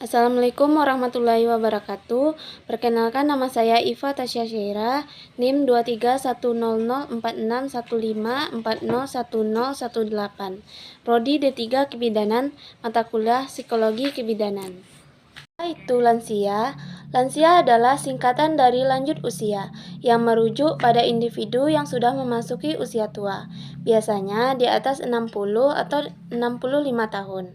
Assalamualaikum warahmatullahi wabarakatuh. Perkenalkan, nama saya Iva Tasya Syaira, NIM 231004645401018. Prodi D3 Kebidanan, mata kuliah Psikologi Kebidanan. Itu lansia. Lansia adalah singkatan dari lanjut usia, yang merujuk pada individu yang sudah memasuki usia tua, biasanya di atas 60 atau 65 tahun.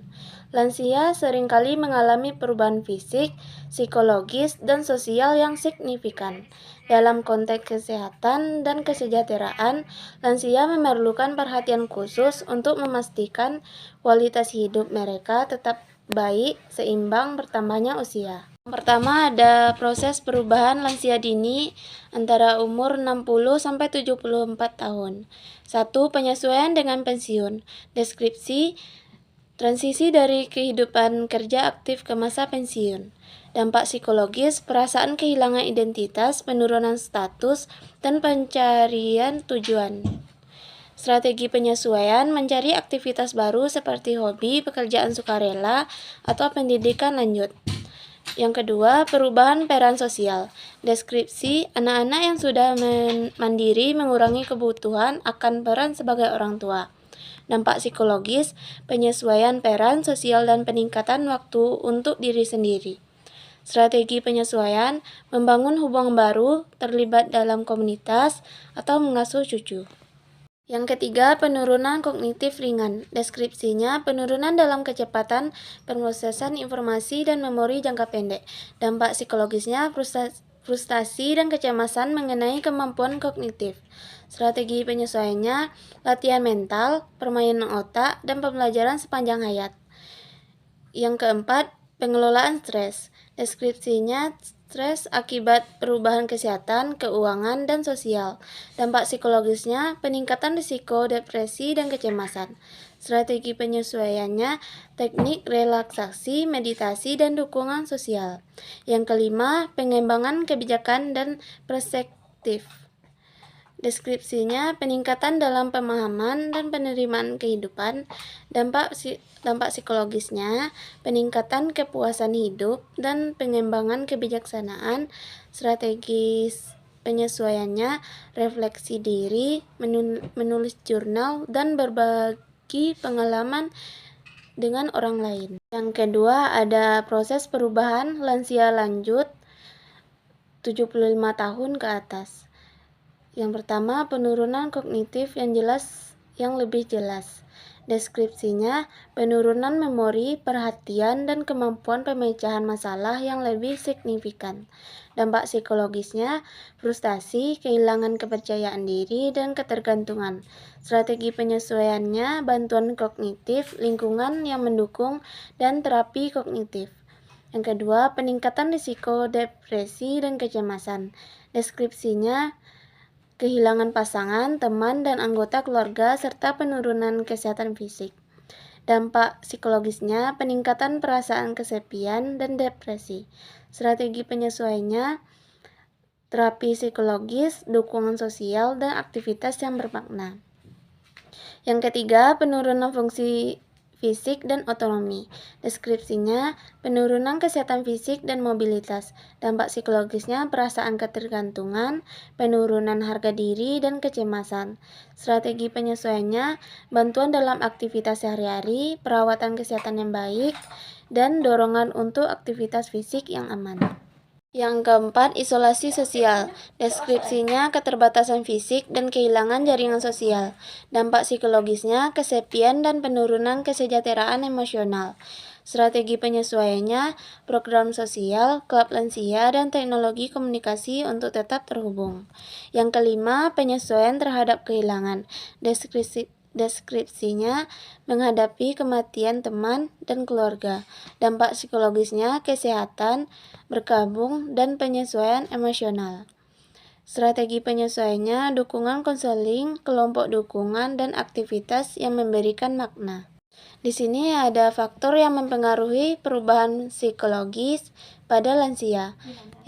Lansia seringkali mengalami perubahan fisik, psikologis, dan sosial yang signifikan. Dalam konteks kesehatan dan kesejahteraan, lansia memerlukan perhatian khusus untuk memastikan kualitas hidup mereka tetap baik seimbang bertambahnya usia. Pertama, ada proses perubahan lansia dini antara umur 60 sampai 74 tahun. 1. Penyesuaian dengan pensiun. Deskripsi transisi dari kehidupan kerja aktif ke masa pensiun. Dampak psikologis, perasaan kehilangan identitas, penurunan status, dan pencarian tujuan. Strategi penyesuaian, mencari aktivitas baru seperti hobi, pekerjaan sukarela, atau pendidikan lanjut. Yang kedua, perubahan peran sosial. Deskripsi, anak-anak yang sudah mandiri mengurangi kebutuhan akan peran sebagai orang tua. Dampak psikologis, penyesuaian peran sosial dan peningkatan waktu untuk diri sendiri. Strategi penyesuaian, membangun hubungan baru, terlibat dalam komunitas, atau mengasuh cucu. Yang ketiga, penurunan kognitif ringan. Deskripsinya, penurunan dalam kecepatan pemrosesan informasi dan memori jangka pendek. Dampak psikologisnya, frustasi dan kecemasan mengenai kemampuan kognitif. Strategi penyesuaiannya, latihan mental, permainan otak, dan pembelajaran sepanjang hayat. Yang keempat, pengelolaan stres. Deskripsinya, stres akibat perubahan kesehatan, keuangan, dan sosial. Dampak psikologisnya, peningkatan risiko depresi dan kecemasan. Strategi penyesuaiannya, teknik relaksasi, meditasi, dan dukungan sosial. Yang kelima, pengembangan kebijakan dan perspektif. Deskripsinya, peningkatan dalam pemahaman dan penerimaan kehidupan. Dampak psikologisnya, peningkatan kepuasan hidup dan pengembangan kebijaksanaan. Strategis penyesuaiannya, refleksi diri, menulis jurnal, dan berbagi pengalaman dengan orang lain. Yang kedua, ada proses perubahan lansia lanjut 75 tahun ke atas. Yang pertama, penurunan kognitif yang lebih jelas. Deskripsinya, penurunan memori, perhatian, dan kemampuan pemecahan masalah yang lebih signifikan. Dampak psikologisnya, frustasi, kehilangan kepercayaan diri, dan ketergantungan. Strategi penyesuaiannya, bantuan kognitif, lingkungan yang mendukung, dan terapi kognitif. Yang kedua, peningkatan risiko depresi dan kecemasan. Deskripsinya, kehilangan pasangan, teman, dan anggota keluarga, serta penurunan kesehatan fisik. Dampak psikologisnya, peningkatan perasaan kesepian dan depresi. Strategi penyesuaiannya, terapi psikologis, dukungan sosial, dan aktivitas yang bermakna. Yang ketiga, penurunan fungsi fisik dan otonomi. Deskripsinya, penurunan kesehatan fisik dan mobilitas. Dampak psikologisnya, perasaan ketergantungan, penurunan harga diri, dan kecemasan. Strategi penyesuaiannya, bantuan dalam aktivitas sehari-hari, perawatan kesehatan yang baik, dan dorongan untuk aktivitas fisik yang aman. Yang keempat, isolasi sosial. Deskripsinya, keterbatasan fisik dan kehilangan jaringan sosial. Dampak psikologisnya, kesepian dan penurunan kesejahteraan emosional. Strategi penyesuaiannya, program sosial, klub lansia, dan teknologi komunikasi untuk tetap terhubung. Yang kelima, penyesuaian terhadap kehilangan. Deskripsinya, menghadapi kematian teman dan keluarga. Dampak psikologisnya, kesehatan, berkabung, dan penyesuaian emosional. Strategi penyesuaiannya, dukungan konseling, kelompok dukungan, dan aktivitas yang memberikan makna. Di sini ada faktor yang mempengaruhi perubahan psikologis pada lansia.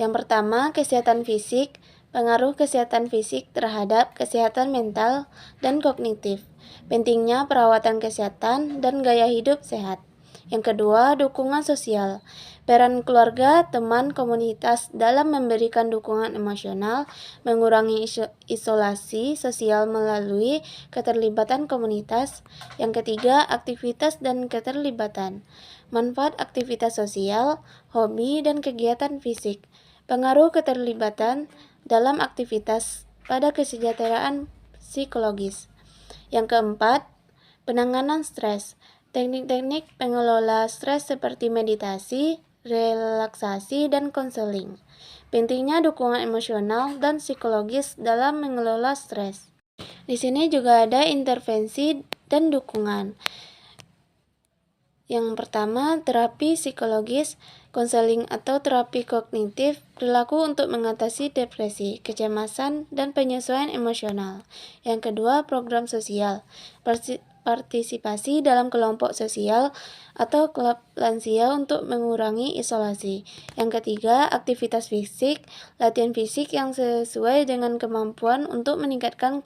Yang pertama, kesehatan fisik. Pengaruh kesehatan fisik terhadap kesehatan mental dan kognitif. Pentingnya perawatan kesehatan dan gaya hidup sehat. Yang kedua, dukungan sosial. Peran keluarga, teman, komunitas dalam memberikan dukungan emosional, mengurangi isolasi sosial melalui keterlibatan komunitas. Yang ketiga, aktivitas dan keterlibatan. Manfaat aktivitas sosial, hobi, dan kegiatan fisik. Pengaruh keterlibatan dalam aktivitas pada kesejahteraan psikologis. Yang keempat, penanganan stres. Teknik-teknik pengelola stres seperti meditasi, relaksasi, dan konseling. Pentingnya dukungan emosional dan psikologis dalam mengelola stres. Di sini juga ada intervensi dan dukungan. Yang pertama, terapi psikologis, konseling atau terapi kognitif berlaku untuk mengatasi depresi, kecemasan, dan penyesuaian emosional. Yang kedua, program sosial, partisipasi dalam kelompok sosial atau klub lansia untuk mengurangi isolasi. Yang ketiga, aktivitas fisik, latihan fisik yang sesuai dengan kemampuan untuk meningkatkan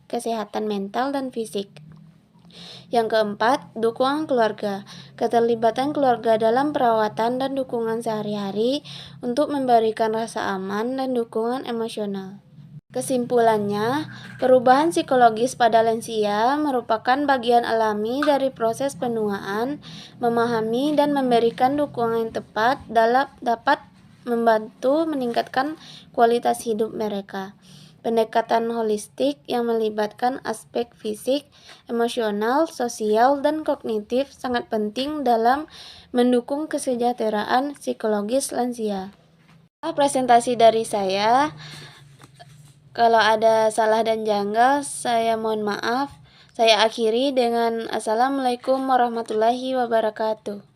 kesehatan mental dan fisik. Yang keempat, dukungan keluarga. Keterlibatan keluarga dalam perawatan dan dukungan sehari-hari untuk memberikan rasa aman dan dukungan emosional. Kesimpulannya, perubahan psikologis pada lansia merupakan bagian alami dari proses penuaan. Memahami dan memberikan dukungan yang tepat dapat membantu meningkatkan kualitas hidup mereka. Pendekatan holistik yang melibatkan aspek fisik, emosional, sosial, dan kognitif sangat penting dalam mendukung kesejahteraan psikologis lansia. Presentasi dari saya. Kalau ada salah dan janggal, saya mohon maaf. Saya akhiri dengan Assalamualaikum warahmatullahi wabarakatuh.